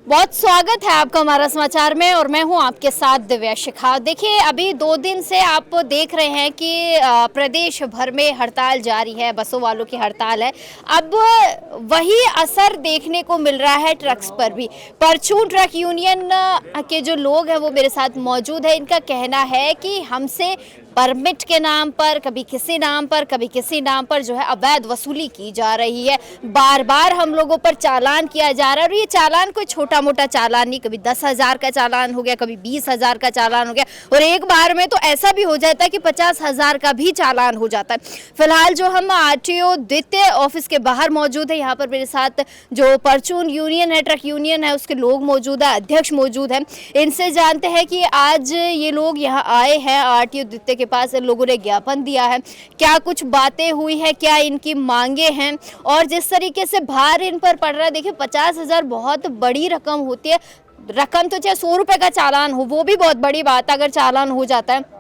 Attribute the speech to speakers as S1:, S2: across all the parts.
S1: बहुत स्वागत है आपका हमारा समाचार में और मैं हूं आपके साथ दिव्या शिखा। देखिए, अभी 2 दिन से आप देख रहे हैं कि प्रदेश भर में हड़ताल जारी है, बसों वालों की हड़ताल है। अब वही असर देखने को मिल रहा है ट्रक्स पर भी। परचून ट्रक यूनियन के जो लोग हैं वो मेरे साथ मौजूद है। इनका कहना है कि हमसे परमिट के नाम पर, कभी किसी नाम पर, कभी किसी नाम पर जो है अवैध वसूली की जा रही है। बार बार हम लोगों पर चालान किया जा रहा है और ये चालान कोई छोटा मोटा चालान नहीं, कभी 10,000 का चालान हो गया, कभी 20,000 का चालान हो गया और एक बार में तो ऐसा भी हो जाता है कि 50,000 का भी चालान हो जाता है। फिलहाल जो हम आरटीओ द्वितीय ऑफिस के बाहर मौजूद है, यहाँ पर मेरे साथ जो परचून यूनियन है, ट्रक यूनियन है, उसके लोग मौजूद है, अध्यक्ष मौजूद है। इनसे जानते हैं कि आज ये लोग यहाँ आए हैं आरटीओ द्वितीय के पास, लोगों ने ज्ञापन दिया है, क्या कुछ बातें हुई है, क्या इनकी मांगे हैं और जिस तरीके से भार इन पर पड़ रहा है। देखिए, 50,000 बहुत बड़ी रकम होती है। रकम तो चाहे 100 रुपए का चालान हो, वो भी बहुत बड़ी बात है अगर चालान हो जाता है।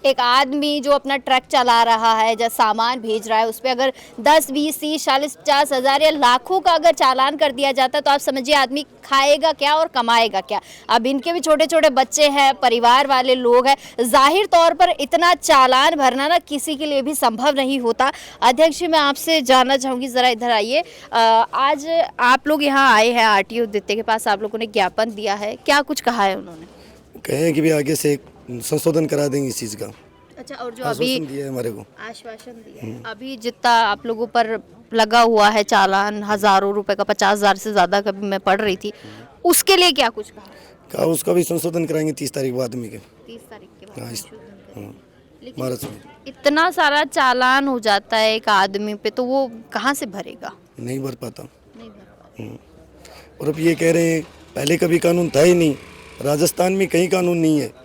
S1: एक आदमी जो अपना ट्रक चला रहा है, जब सामान भेज रहा है, उस पर अगर 10, 20, 30, 40, 50,000 या लाखों का अगर चालान कर दिया जाता है तो आप समझिए आदमी खाएगा क्या और कमाएगा क्या। अब इनके भी छोटे छोटे बच्चे हैं, परिवार वाले लोग हैं, जाहिर तौर पर इतना चालान भरना ना किसी के लिए भी संभव नहीं होता। अध्यक्ष जी, मैं आपसे जानना चाहूँगी, ज़रा इधर आइए। आज आप लोग यहाँ आए हैं आरटीओ द्वितीय के पास, आप लोगों ने ज्ञापन दिया है, क्या कुछ कहा है उन्होंने?
S2: कहें कि भी आगे से संशोधन करा देंगे इस चीज़ का।
S1: अच्छा, और जो अभी
S2: दिया है हमारे को
S1: आश्वासन दिया, अभी जितना आप लोगों पर लगा हुआ है चालान, हजारों रुपए का, 50,000 से ज्यादा कभी मैं पढ़ रही थी, उसके लिए क्या कुछ कहा?
S2: उसका भी संशोधन कराएंगे 30 तारीख बाद में के
S1: 30 तारीख के बाद
S2: हाँ,
S1: संशोधन करेंगे। लेकिन
S2: भारत में
S1: इतना सारा चालान हो जाता है एक आदमी पे, तो वो कहाँ से भरेगा?
S2: नहीं भर पाता।
S1: नहीं भर पाता।
S2: और अब ये कह रहे हैं पहले कभी कानून था ही नहीं, राजस्थान में कहीं कानून नहीं है।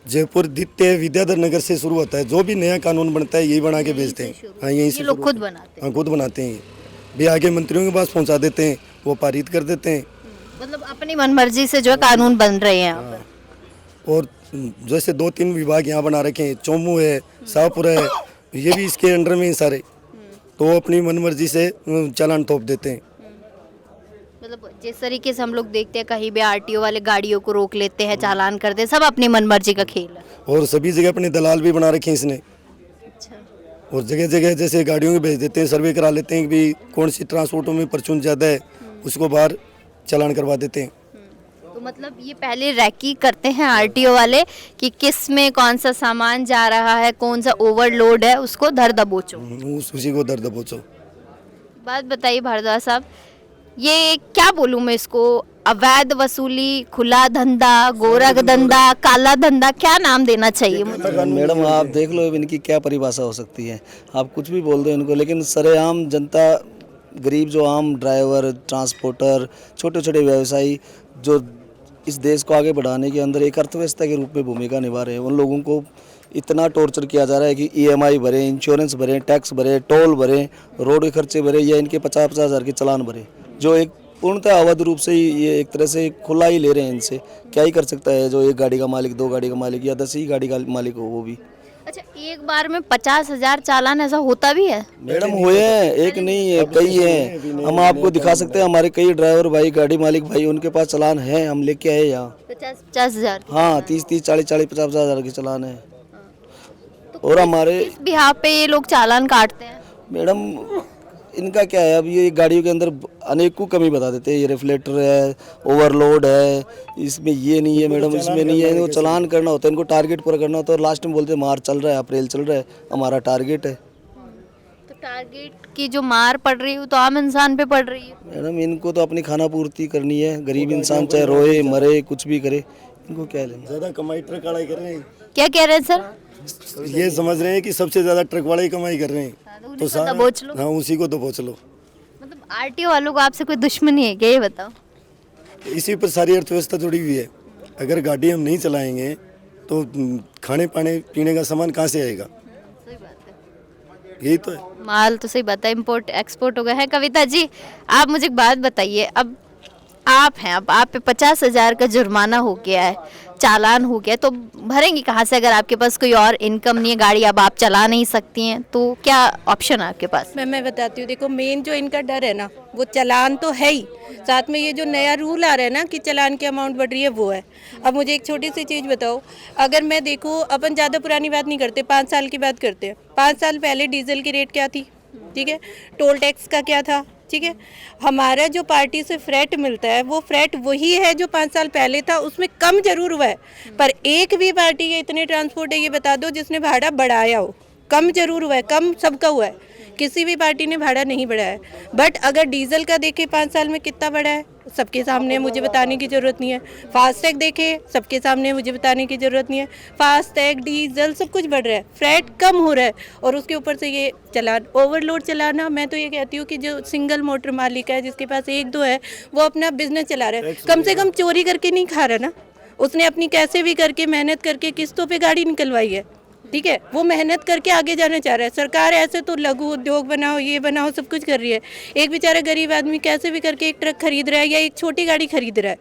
S2: जयपुर द्वितीय विद्याधर नगर से शुरू होता है, जो भी नया कानून बनता है यही बना के भेजते हैं। हाँ, यहीं से
S1: लोग खुद बनाते हैं।
S2: हाँ, खुद बनाते हैं, भी आगे मंत्रियों के पास पहुंचा देते हैं, वो पारित कर देते हैं।
S1: मतलब अपनी मनमर्जी से जो है कानून बन रहे हैं यहाँ पर।
S2: और जैसे 2-3 विभाग यहाँ बना रखे हैं, चोमू है, शाहपुर है, ये भी इसके अंडर में सारे, तो वो अपनी मनमर्जी से चालान थोप देते हैं।
S1: मतलब जिस तरीके से हम लोग देखते हैं कहीं भी आरटीओ वाले गाड़ियों को रोक लेते हैं, चालान करते हैं, सब अपनी मनमर्जी का खेल है।
S2: और सभी जगह अपने दलाल भी बना रखे हैं इसने।
S1: अच्छा।
S2: और जगह जगह जैसे गाड़ियों में भेज देते हैं, सर्वे करा लेते हैं कि कौन सी ट्रांसपोर्टों में परचून ज़्यादा है, उसको बाहर चालान करवा देते हैं।
S1: तो मतलब ये पहले रैकी करते हैं आरटीओ वाले कि किस में कौन सा सामान जा रहा है, कौन सा ओवरलोड है, उसको धर दबोचो।
S2: उसी को दर्द दबोचो।
S1: बात बताइए भारद्वाज साहब, ये क्या बोलूं मैं इसको, अवैध वसूली, खुला धंधा, गोरख धंधा, काला धंधा, क्या नाम देना चाहिए मुझे?
S3: मैडम आप देख लो इनकी क्या परिभाषा हो सकती है। आप कुछ भी बोल दो इनको, लेकिन सरेआम जनता, गरीब जो आम ड्राइवर, ट्रांसपोर्टर, छोटे छोटे व्यवसायी जो इस देश को आगे बढ़ाने के अंदर एक अर्थव्यवस्था के रूप में भूमिका निभा रहे हैं, उन लोगों को इतना टॉर्चर किया जा रहा है कि ईएमआई भरें, इंश्योरेंस भरें, टैक्स भरें, टोल भरें, रोड के खर्चे भरें या इनके 50-50 हज़ार के चालान भरें, जो एक पूर्णतः अवैध रूप से ये एक तरह से खुला ही ले रहे हैं। इनसे क्या ही कर सकता है जो एक गाड़ी का मालिक, 2 गाड़ी का मालिक या 10 ही गाड़ी का मालिक हो वो भी।
S1: अच्छा, एक बार में 50,000 चालान ऐसा होता भी है?
S3: मैडम हुए हैं, एक नहीं है, कई हैं। हम आपको दिखा सकते हैं, हमारे कई ड्राइवर भाई, गाड़ी मालिक भाई, उनके पास चालान है, हम लेके आए यहाँ।
S1: 50,000?
S3: हाँ, 30-30, 40-40, 50-50 हज़ार के चालान है। और हमारे
S1: किस बिहाफ पे ये लोग चालान काटते हैं?
S3: मैडम इनका क्या है, अब ये गाड़ियों के अंदर अनेकों कमी बता देते हैं, ये रिफ्लेक्टर है, ओवरलोड है, इसमें ये नहीं है मैडम, इसमें नहीं है। इनको चालान करना होता है, इनको टारगेट पूरा करना होता है और लास्ट में बोलते हैं मार्च चल रहा है, अप्रैल चल रहा है, हमारा टारगेट है।
S1: तो टारगेट की जो मार पड़ रही है तो आम इंसान पे पड़ रही है।
S3: मैडम इनको तो अपनी खाना पूर्ति करनी है, गरीब इंसान चाहे रोए मरे कुछ भी करे, इनको क्या लेना।
S2: ज़्यादा कमाई ट्रक वाले कर रहे हैं।
S1: क्या कह रहे हैं सर?
S2: ये समझ रहे हैं कि सबसे ज़्यादा ट्रक वाले ही कमाई कर रहे हैं, तो सारा
S1: दबोच लो।
S2: हाँ, उसी को दबोच लो।
S1: मतलब आरटीओ वालों को आपसे कोई दुश्मनी है क्या, ये बताओ? इसी
S2: पर सारी अर्थव्यवस्था जुड़ी हुई है। अगर गाड़ी हम नहीं चलाएंगे तो खाने पाने पीने का सामान कहाँ से आएगा?
S1: सही बात है,
S2: यही तो है।
S1: माल तो सही बात है, इम्पोर्ट एक्सपोर्ट हो गया है। कविता जी, आप मुझे एक बात बताइए, अब आप हैं, अब आप पे 50,000 का जुर्माना हो गया है, चालान हो गया तो भरेंगी कहाँ से? अगर आपके पास कोई और इनकम नहीं है, गाड़ी अब आप चला नहीं सकती हैं, तो क्या ऑप्शन है आपके पास?
S4: मैं बताती हूँ, देखो मेन जो इनका डर है ना वो चालान तो है ही, साथ में ये जो नया रूल आ रहा है ना कि चालान की अमाउंट बढ़ रही है वो है। अब मुझे एक छोटी सी चीज़ बताओ, अगर मैं देखो, अपन ज़्यादा पुरानी बात नहीं करते, 5 साल की बात करते हैं। 5 साल पहले डीजल की रेट क्या थी, ठीक है, टोल टैक्स का क्या था, ठीक है, हमारा जो पार्टी से फ्रेट मिलता है वो फ्रेट वही है जो 5 साल पहले था, उसमें कम जरूर हुआ है, पर एक भी पार्टी या इतने ट्रांसपोर्ट है ये बता दो जिसने भाड़ा बढ़ाया हो। कम जरूर हुआ है, कम सबका हुआ है, किसी भी पार्टी ने भाड़ा नहीं बढ़ाया है। बट अगर डीजल का देखें 5 साल में कितना बढ़ा है, सबके सामने, मुझे बताने की ज़रूरत नहीं है। फास्टैग देखें, सबके सामने, मुझे बताने की ज़रूरत नहीं है। फास्टैग, डीजल, सब कुछ बढ़ रहा है, फ्रेट कम हो रहा है, और उसके ऊपर से ये चालान, ओवरलोड चलाना। मैं तो ये कहती हूँ कि जो सिंगल मोटर मालिक है, जिसके पास 1-2 है, वो अपना बिजनेस चला रहा है, कम से कम चोरी करके नहीं खा रहा ना, उसने अपनी कैसे भी करके मेहनत करके किस्तों पे गाड़ी निकलवाई है, ठीक है, वो मेहनत करके आगे जाना चाह रहा है। सरकार ऐसे तो लघु उद्योग बनाओ, ये बनाओ, सब कुछ कर रही है। एक बेचारा गरीब आदमी कैसे भी करके एक ट्रक खरीद रहा है या एक छोटी गाड़ी खरीद रहा है,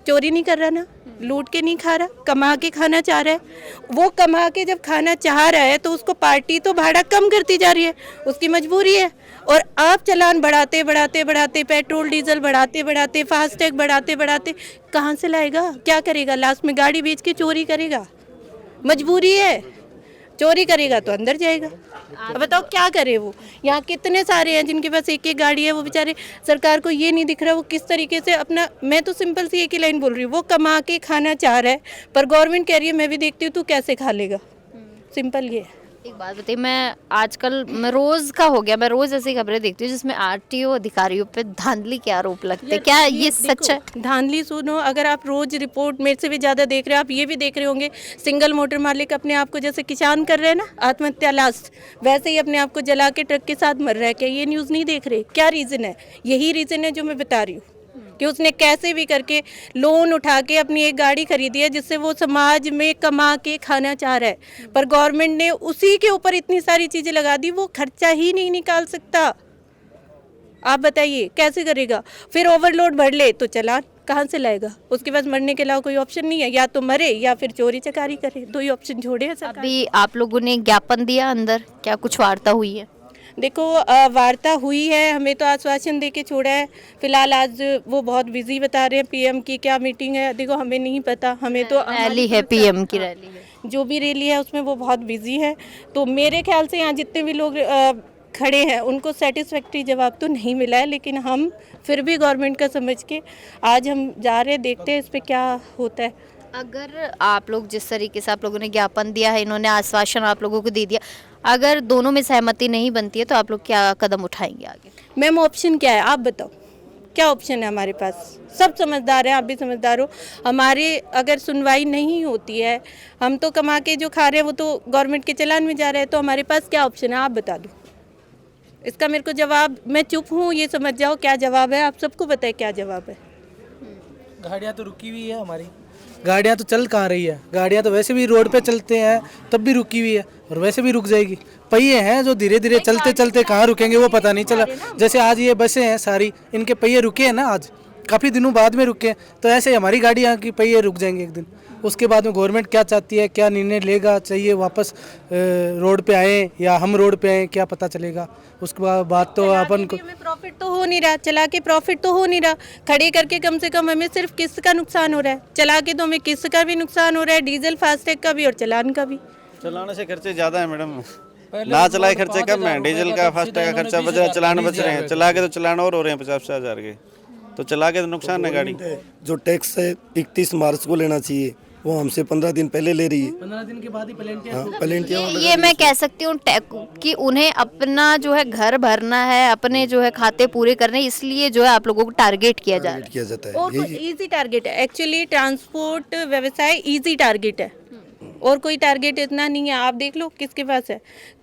S4: चोरी नहीं कर रहा ना, लूट के नहीं खा रहा, कमा के खाना चाह रहा है। वो कमा के जब खाना चाह रहा है तो उसको पार्टी तो भाड़ा कम करती जा रही है, उसकी मजबूरी है। और आप चालान बढ़ाते बढ़ाते बढ़ाते, पेट्रोल डीजल बढ़ाते बढ़ाते, फास्टैग बढ़ाते बढ़ाते, कहाँ से लाएगा, क्या करेगा? लास्ट में गाड़ी बेच के चोरी करेगा, मजबूरी है, चोरी करेगा तो अंदर जाएगा। अब बताओ क्या करे वो? यहाँ कितने सारे हैं जिनके पास एक एक गाड़ी है, वो बेचारे, सरकार को ये नहीं दिख रहा वो किस तरीके से अपना, मैं तो सिंपल सी एक ही लाइन बोल रही हूँ, वो कमा के खाना चाह रहा है, पर गवर्नमेंट कह रही है मैं भी देखती हूँ तू कैसे खा लेगा। सिंपल ये है।
S1: एक बात बताइए, मैं आजकल, मैं रोज का हो गया, मैं रोज ऐसी खबरें देखती हूँ जिसमें आरटीओ अधिकारियों पे धांधली के आरोप लगते हैं, क्या ये सच है?
S4: धांधली सुनो, अगर आप रोज रिपोर्ट मेरे से भी ज़्यादा देख रहे हो, आप ये भी देख रहे होंगे, सिंगल मोटर मालिक अपने आप को जैसे किसान कर रहे हैं ना, आत्महत्या लास्ट, वैसे ही अपने आप को जला के ट्रक के साथ मर रहा है। क्या ये न्यूज़ नहीं देख रहे? क्या रीज़न है? यही रीज़न है जो मैं बता रही हूँ कि उसने कैसे भी करके लोन उठा के अपनी एक गाड़ी खरीदी है जिससे वो समाज में कमा के खाना चाह रहा है, पर गवर्नमेंट ने उसी के ऊपर इतनी सारी चीज़ें लगा दी, वो खर्चा ही नहीं निकाल सकता। आप बताइए कैसे करेगा? फिर ओवरलोड बढ़ ले तो चालान कहाँ से लाएगा? उसके पास मरने के अलावा कोई ऑप्शन नहीं है, या तो मरे या फिर चोरी चकारी करे, 2 ही ऑप्शन छोड़े हैं सरकार।
S1: अभी आप लोगों ने ज्ञापन दिया अंदर, क्या कुछ वार्ता हुई है?
S4: देखो वार्ता हुई है, हमें तो आश्वासन दे के छोड़ा है। फिलहाल आज वो बहुत बिजी बता रहे हैं, पीएम की क्या मीटिंग है, देखो हमें नहीं पता, हमें तो
S1: रैली है, पीएम की रैली है,
S4: जो भी रैली है उसमें वो बहुत बिजी है। तो मेरे ख्याल से यहाँ जितने भी लोग खड़े हैं उनको सेटिस्फैक्ट्री जवाब तो नहीं मिला है, लेकिन हम फिर भी गवर्नमेंट का समझ के आज हम जा रहे हैं, देखते हैं इस पर क्या होता है।
S1: अगर आप लोग जिस तरीके से आप लोगों ने ज्ञापन दिया है, इन्होंने आश्वासन आप लोगों को दे दिया, अगर दोनों में सहमति नहीं बनती है तो आप लोग क्या कदम उठाएंगे आगे?
S4: मैम ऑप्शन क्या है आप बताओ, क्या ऑप्शन है हमारे पास? सब समझदार हैं, आप भी समझदार हो। हमारे अगर सुनवाई नहीं होती है, हम तो कमा के जो खा रहे हैं वो तो गवर्नमेंट के चलान में जा रहे हैं, तो हमारे पास क्या ऑप्शन है आप बता दो। इसका मेरे को जवाब, मैं चुप हूँ ये समझ जाओ क्या जवाब है, आप सबको पता है क्या जवाब है।
S5: गाड़ियाँ तो रुकी हुई है हमारी, गाड़ियाँ तो चल कहाँ रही है, गाड़ियाँ तो वैसे भी रोड पे चलते हैं तब भी रुकी हुई है और वैसे भी रुक जाएगी। पहिए हैं जो धीरे धीरे चलते चलते कहाँ रुकेंगे वो पता नहीं चला। जैसे आज ये बसें हैं सारी, इनके पहिए रुके हैं ना, आज काफ़ी दिनों बाद में रुके हैं, तो ऐसे हमारी गाड़ियाँ की पहिए रुक जाएंगे एक दिन। उसके बाद में गवर्नमेंट क्या चाहती है, क्या निर्णय लेगा, चाहिए वापस रोड पे आए या हम रोड पे आए, क्या पता चलेगा। उसके बाद तो अपन को
S4: हमें प्रॉफिट तो हो नहीं रहा, चला के प्रॉफिट तो हो नहीं रहा, खड़े करके कम से कम हमें सिर्फ किस्त का नुकसान हो रहा है, चला के तो हमें किस्त का भी नुकसान हो रहा है, डीजल फास्टैग का भी और चलान का भी।
S6: चलाने से खर्चे ज़्यादा है मैडम, ना चलाए खर्चे कम है, डीजल का फास्टैग का खर्चा बच रहा है, चलान बच रहे हैं, चला के तो चलान और हो रहे हैं 50,000 के, तो चला के तो नुकसान है गाड़ी।
S2: जो टैक्स है 31 मार्च को लेना चाहिए, वो हमसे 15 दिन पहले ले रही है।
S5: 15 दिन के बाद ही
S2: प्लेंटिया
S1: ये मैं कह सकती हूँ कि उन्हें अपना जो है घर भरना है, अपने जो है खाते पूरे करने, इसलिए जो है आप लोगों को टारगेट किया जा रहा है।
S2: किया जाता है।
S4: और कुछ इजी टारगेट है, एक्चुअली ट्रांसपोर्ट व्यवसाय इजी टारगेट है, और कोई टारगेट इतना नहीं है। आप देख लो किसके पास है,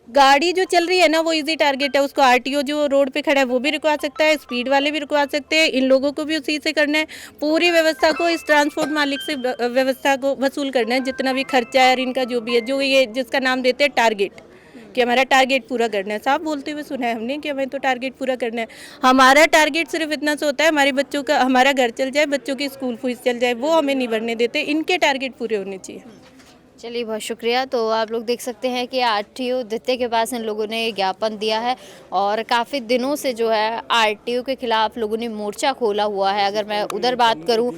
S4: गाड़ी जो चल रही है ना वो इजी टारगेट है, उसको आरटीओ जो रोड पे खड़ा है वो भी रुकवा सकता है, स्पीड वाले भी रुकवा सकते हैं, इन लोगों को भी उसी से करना है। पूरी व्यवस्था को इस ट्रांसपोर्ट मालिक से व्यवस्था को वसूल करना है, जितना भी खर्चा है और इनका जो भी है, जो ये जिसका नाम देते हैं टारगेट, कि हमारा टारगेट पूरा करना है। साफ बोलते हुए सुना है हमने कि हमें तो टारगेट पूरा करना है। हमारा टारगेट सिर्फ इतना सा होता है हमारे बच्चों का, हमारा घर चल जाए, बच्चों की स्कूल फीस चल जाए, वो हमें नहीं बढ़ने देते। इनके टारगेट पूरे होने चाहिए।
S1: चलिए बहुत शुक्रिया। तो आप लोग देख सकते हैं कि आरटीओ द्वितीय के पास इन लोगों ने ज्ञापन दिया है और काफ़ी दिनों से जो है आरटीओ के खिलाफ लोगों ने मोर्चा खोला हुआ है। अगर मैं उधर बात करूं,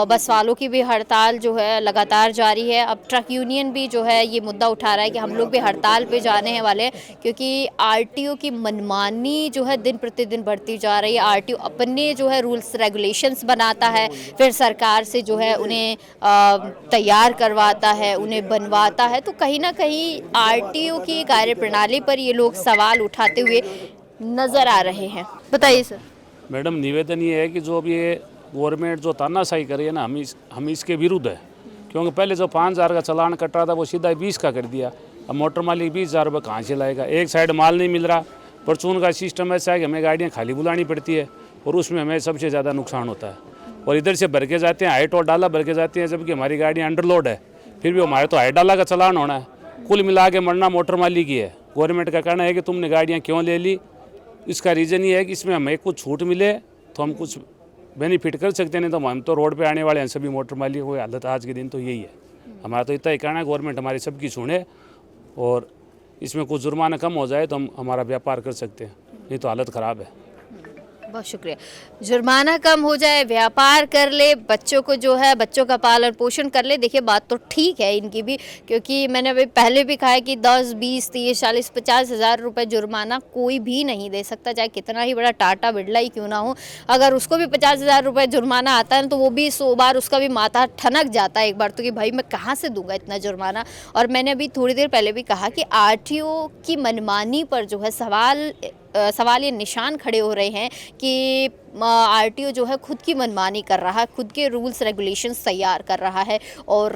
S1: बस वालों की भी हड़ताल जो है लगातार जारी है। अब ट्रक यूनियन भी जो है ये मुद्दा उठा रहा है कि हम लोग भी हड़ताल पे जाने हैं वाले हैं, क्योंकि आरटीओ की मनमानी जो है दिन प्रतिदिन बढ़ती जा रही है। आरटीओ अपने जो है रूल्स रेगुलेशंस बनाता है, फिर सरकार से जो है उन्हें तैयार करवाता है, उन्हें बनवाता है। तो कहीं ना कहीं आरटीओ की कार्यप्रणाली पर ये लोग सवाल उठाते हुए नजर आ रहे हैं। बताइए सर।
S7: मैडम, निवेदन ये है कि जो अब ये गवर्नमेंट जो तानाशाही कर रही है ना, हम इसके विरुद्ध है। क्योंकि पहले जो 5,000 का चालान कट रहा था वो सीधा 20 का कर दिया। अब मोटर मालिक 20,000 रुपये कहाँ से लाएगा? एक साइड माल नहीं मिल रहा। परचून का सिस्टम ऐसा है कि हमें गाड़ियाँ खाली बुलानी पड़ती है और उसमें हमें सबसे ज़्यादा नुकसान होता है। और इधर से भर के जाते हैं, हाइट और डाला भर के जाते हैं, जबकि हमारी गाड़ियाँ अंडरलोड है। फिर भी हमारे तो हाइट डाला का चालान होना है। कुल मिला के मरना मोटर मालिक की है। गवर्नमेंट का कहना है कि तुमने गाड़ियाँ क्यों ले ली। इसका रीज़न ये है कि इसमें हमें कुछ छूट मिले तो हम कुछ बेनिफिट कर सकते हैं, नहीं तो हम तो रोड पे आने वाले हैं सभी मोटर मालिकों की हालत आज के दिन तो यही है। हमारा तो इतना ही कहना है, गवर्नमेंट हमारी सबकी सुने और इसमें कुछ जुर्माना कम हो जाए तो हम हमारा व्यापार कर सकते हैं, नहीं तो हालत ख़राब है।
S1: बहुत शुक्रिया। जुर्माना कम हो जाए, व्यापार कर ले, बच्चों को जो है बच्चों का पालन पोषण कर ले। देखिए बात तो ठीक है इनकी भी, क्योंकि मैंने अभी पहले भी कहा है कि 10, 20, 30, 40, 50 हज़ार रुपये जुर्माना कोई भी नहीं दे सकता, चाहे कितना ही बड़ा टाटा बिरला ही क्यों ना हो। अगर उसको भी 50,000 रुपये जुर्माना आता है तो वो भी 100 बार उसका भी माथा ठनक जाता है एक बार तो, कि भाई मैं कहाँ से दूंगा इतना जुर्माना। और मैंने अभी थोड़ी देर पहले भी कहा कि आरटीओ की मनमानी पर जो है सवाल ये निशान खड़े हो रहे हैं कि आरटीओ जो है खुद की मनमानी कर रहा है, खुद के रूल्स रेगुलेशंस तैयार कर रहा है और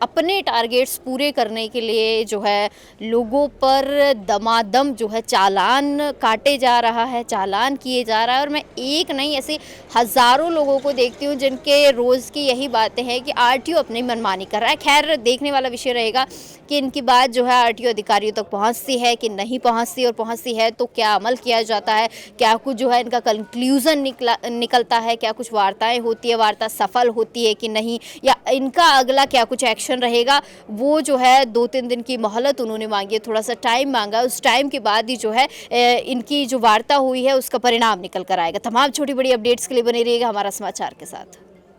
S1: अपने टारगेट्स पूरे करने के लिए जो है लोगों पर दमादम जो है चालान काटे जा रहा है, चालान किए जा रहा है। और मैं एक नहीं ऐसे हज़ारों लोगों को देखती हूँ जिनके रोज़ की यही बातें हैं कि आरटीओ अपनी मनमानी कर रहा है। खैर देखने वाला विषय रहेगा कि इनकी बात जो है आरटीओ अधिकारियों तक पहुँचती है कि नहीं पहुँचती, और पहुँचती है तो क्या अमल किया जाता है, क्या कुछ जो है इनका कंक्लूज़न निकलता है, क्या कुछ वार्ताएं होती है, वार्ता सफल होती है कि नहीं, या इनका अगला क्या कुछ एक्शन रहेगा। वो जो है 2-3 दिन की मोहलत उन्होंने मांगी है, थोड़ा सा टाइम मांगा, उस टाइम के बाद ही जो है इनकी जो वार्ता हुई है उसका परिणाम निकल कर आएगा। तमाम छोटी बड़ी अपडेट्स के लिए बने रहिएगा हमारा समाचार के साथ।